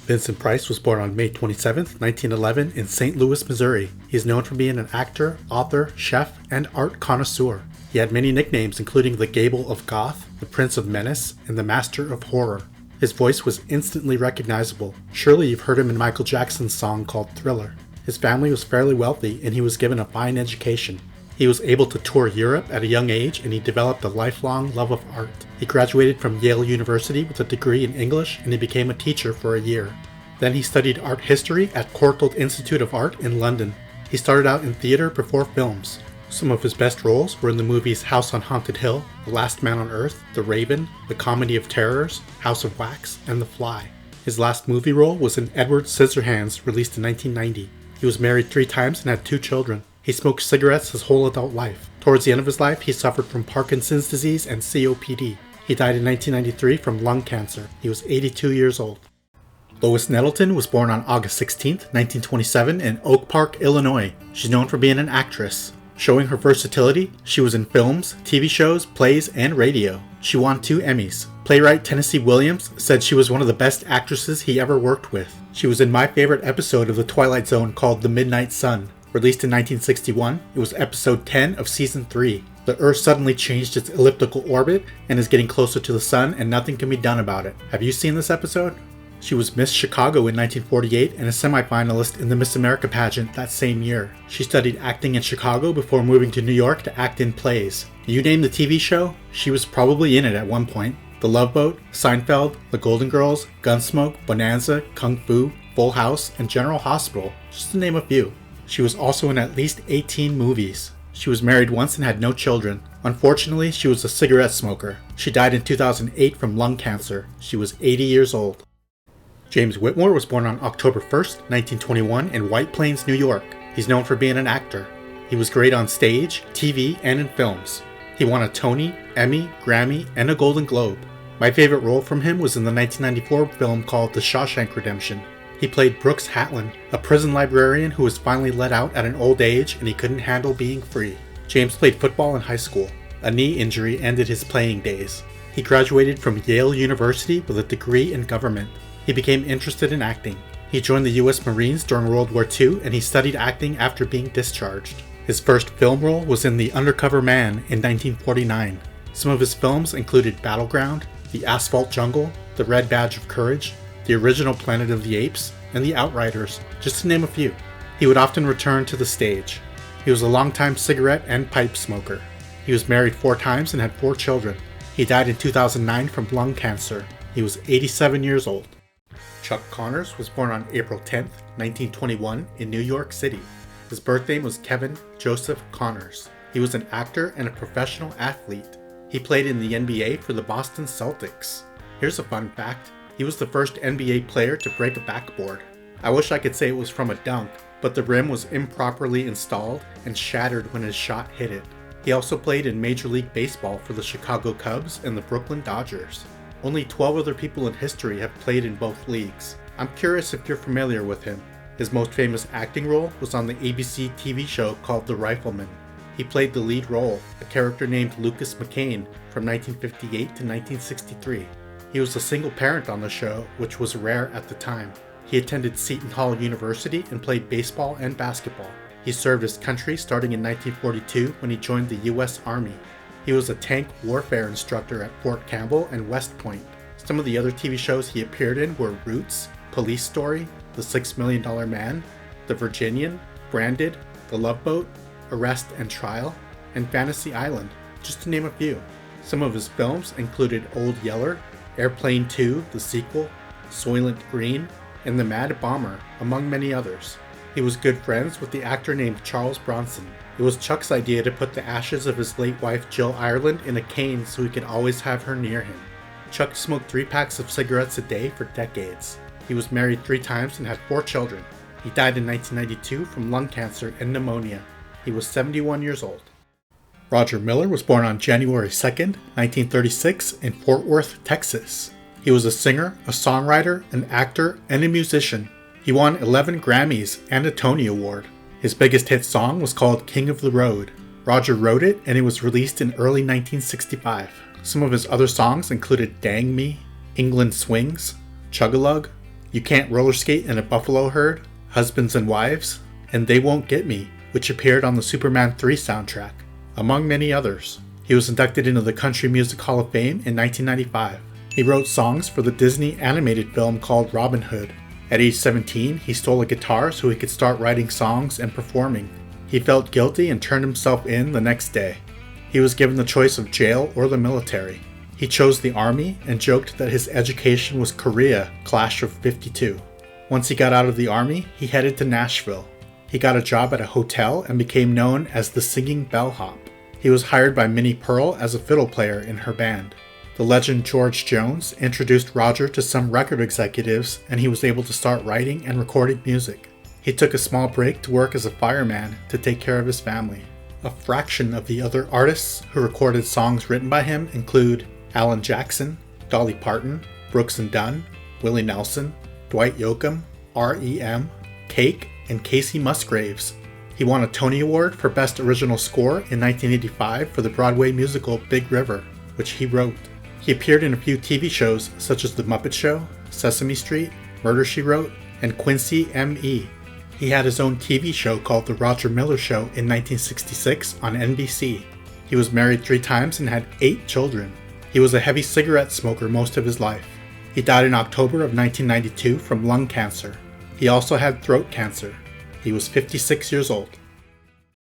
Vincent Price was born on May 27, 1911 in St. Louis, Missouri. He is known for being an actor, author, chef, and art connoisseur. He had many nicknames including the Gable of Goth, the Prince of Menace, and the Master of Horror. His voice was instantly recognizable. Surely you've heard him in Michael Jackson's song called Thriller. His family was fairly wealthy and he was given a fine education. He was able to tour Europe at a young age and he developed a lifelong love of art. He graduated from Yale University with a degree in English and he became a teacher for a year. Then he studied art history at Courtauld Institute of Art in London. He started out in theater before films. Some of his best roles were in the movies House on Haunted Hill, The Last Man on Earth, The Raven, The Comedy of Terrors, House of Wax, and The Fly. His last movie role was in Edward Scissorhands, released in 1990. He was married 3 times and had 2 children. He smoked cigarettes his whole adult life. Towards the end of his life, he suffered from Parkinson's disease and COPD. He died in 1993 from lung cancer. He was 82 years old. Lois Nettleton was born on August 16, 1927 in Oak Park, Illinois. She's known for being an actress. Showing her versatility, she was in films, TV shows, plays, and radio. She won 2 Emmys. Playwright Tennessee Williams said she was one of the best actresses he ever worked with. She was in my favorite episode of The Twilight Zone called The Midnight Sun. Released in 1961, it was episode 10 of season 3. The Earth suddenly changed its elliptical orbit and is getting closer to the sun and nothing can be done about it. Have you seen this episode? She was Miss Chicago in 1948 and a semifinalist in the Miss America pageant that same year. She studied acting in Chicago before moving to New York to act in plays. You name the TV show, she was probably in it at one point. The Love Boat, Seinfeld, The Golden Girls, Gunsmoke, Bonanza, Kung Fu, Full House, and General Hospital, just to name a few. She was also in at least 18 movies. She was married once and had no children. Unfortunately, she was a cigarette smoker. She died in 2008 from lung cancer. She was 80 years old. James Whitmore was born on October 1st, 1921 in White Plains, New York. He's known for being an actor. He was great on stage, TV, and in films. He won a Tony, Emmy, Grammy, and a Golden Globe. My favorite role from him was in the 1994 film called The Shawshank Redemption. He played Brooks Hatlin, a prison librarian who was finally let out at an old age and he couldn't handle being free. James played football in high school. A knee injury ended his playing days. He graduated from Yale University with a degree in government. He became interested in acting. He joined the U.S. Marines during World War II and he studied acting after being discharged. His first film role was in The Undercover Man in 1949. Some of his films included Battleground, The Asphalt Jungle, The Red Badge of Courage, the original Planet of the Apes, and The Outriders, just to name a few. He would often return to the stage. He was a longtime cigarette and pipe smoker. He was married 4 times and had 4 children. He died in 2009 from lung cancer. He was 87 years old. Chuck Connors was born on April 10, 1921 in New York City. His birth name was Kevin Joseph Connors. He was an actor and a professional athlete. He played in the NBA for the Boston Celtics. Here's a fun fact. He was the first NBA player to break a backboard. I wish I could say it was from a dunk, but the rim was improperly installed and shattered when his shot hit it. He also played in Major League Baseball for the Chicago Cubs and the Brooklyn Dodgers. Only 12 other people in history have played in both leagues. I'm curious if you're familiar with him. His most famous acting role was on the ABC TV show called The Rifleman. He played the lead role, a character named Lucas McCain, from 1958 to 1963. He was a single parent on the show, which was rare at the time. He attended Seton Hall University and played baseball and basketball. He served his country starting in 1942 when he joined the U.S. Army. He was a tank warfare instructor at Fort Campbell and West Point. Some of the other TV shows he appeared in were Roots, Police Story, The $6 Million Man, The Virginian, Branded, The Love Boat, Arrest and Trial, and Fantasy Island, just to name a few. Some of his films included Old Yeller, Airplane 2, the sequel, Soylent Green, and The Mad Bomber, among many others. He was good friends with the actor named Charles Bronson. It was Chuck's idea to put the ashes of his late wife Jill Ireland in a cane so he could always have her near him. Chuck smoked 3 packs of cigarettes a day for decades. He was married 3 times and had 4 children. He died in 1992 from lung cancer and pneumonia. He was 71 years old. Roger Miller was born on January 2, 1936 in Fort Worth, Texas. He was a singer, a songwriter, an actor, and a musician. He won 11 Grammys and a Tony Award. His biggest hit song was called King of the Road. Roger wrote it and it was released in early 1965. Some of his other songs included Dang Me, England Swings, Chug-a-Lug, You Can't Roller Skate in a Buffalo Herd, Husbands and Wives, and They Won't Get Me, which appeared on the Superman 3 soundtrack, among many others. He was inducted into the Country Music Hall of Fame in 1995. He wrote songs for the Disney animated film called Robin Hood. At age 17, he stole a guitar so he could start writing songs and performing. He felt guilty and turned himself in the next day. He was given the choice of jail or the military. He chose the army and joked that his education was Korea, class of '52. Once he got out of the army, he headed to Nashville. He got a job at a hotel and became known as the Singing Bellhop. He was hired by Minnie Pearl as a fiddle player in her band. The legend George Jones introduced Roger to some record executives, and he was able to start writing and recording music. He took a small break to work as a fireman to take care of his family. A fraction of the other artists who recorded songs written by him include Alan Jackson, Dolly Parton, Brooks and Dunn, Willie Nelson, Dwight Yoakam, R.E.M., Cake, and Casey Musgraves. He won a Tony Award for Best Original Score in 1985 for the Broadway musical Big River, which he wrote. He appeared in a few TV shows such as The Muppet Show, Sesame Street, Murder, She Wrote, and Quincy M.E. He had his own TV show called The Roger Miller Show in 1966 on NBC. He was married 3 times and had 8 children. He was a heavy cigarette smoker most of his life. He died in October of 1992 from lung cancer. He also had throat cancer. He was 56 years old.